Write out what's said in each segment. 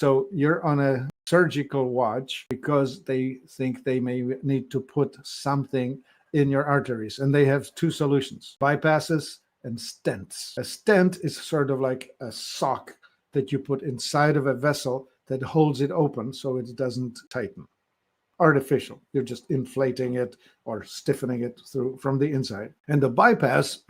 So you're on a surgical watch because they think they may need to put something in your arteries. And they have two solutions: bypasses and stents. A stent is sort of like a sock that you put inside of a vessel that holds it open so it doesn't tighten. Artificial. You're just inflating it or stiffening it through from the inside. And the bypass,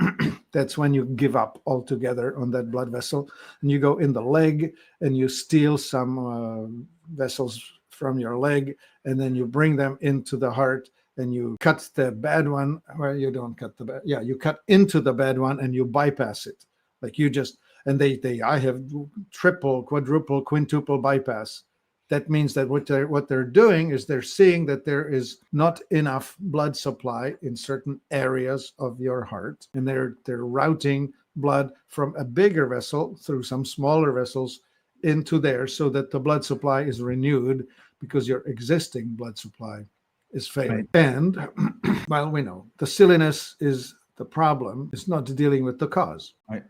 that's when you give up altogether on that blood vessel and you go in the leg and you steal some vessels from your leg and then you bring them into the heart and you cut the bad one. Well, you don't cut the bad. Yeah, you cut into the bad one and you bypass it. Like you just, and I have triple, quadruple, quintuple bypass. That means that what they're doing is they're seeing that there is not enough blood supply in certain areas of your heart, and they're routing blood from a bigger vessel through some smaller vessels into there so that the blood supply is renewed because your existing blood supply is failing. Right. And well, we know the silliness is the problem. It's not dealing with the cause. Right.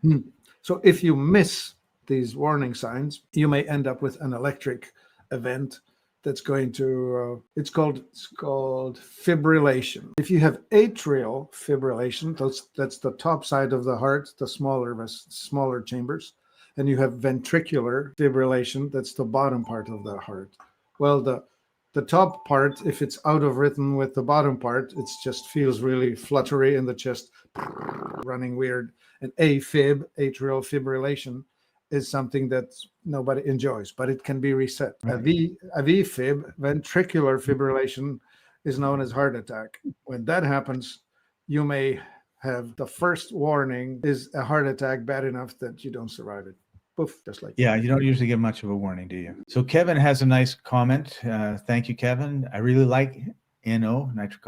So if you miss these warning signs, you may end up with an electric event that's going to it's called fibrillation. If you have atrial fibrillation, that's the top side of the heart, the smaller chambers, and you have ventricular fibrillation, that's the bottom part of the heart. Well, the top part, if it's out of rhythm with the bottom part, it just feels really fluttery in the chest, running weird. And A-Fib, atrial fibrillation, is something that nobody enjoys, but it can be reset. Right. A V-Fib, ventricular fibrillation, is known as heart attack. When that happens, you may have the first warning is a heart attack bad enough that you don't survive it. Poof, just like yeah, you don't usually give much of a warning, do you? So Kevin has a nice comment. Thank you, Kevin. I really like NO, nitric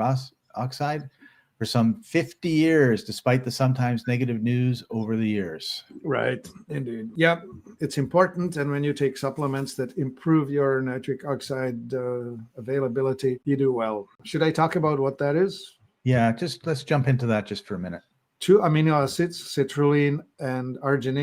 oxide, for some 50 years, despite the sometimes negative news over the years. Right, indeed. Yep, it's important. And when you take supplements that improve your nitric oxide availability, you do well. Should I talk about what that is? Yeah, let's jump into that just for a minute. 2 amino acids, citrulline and arginine.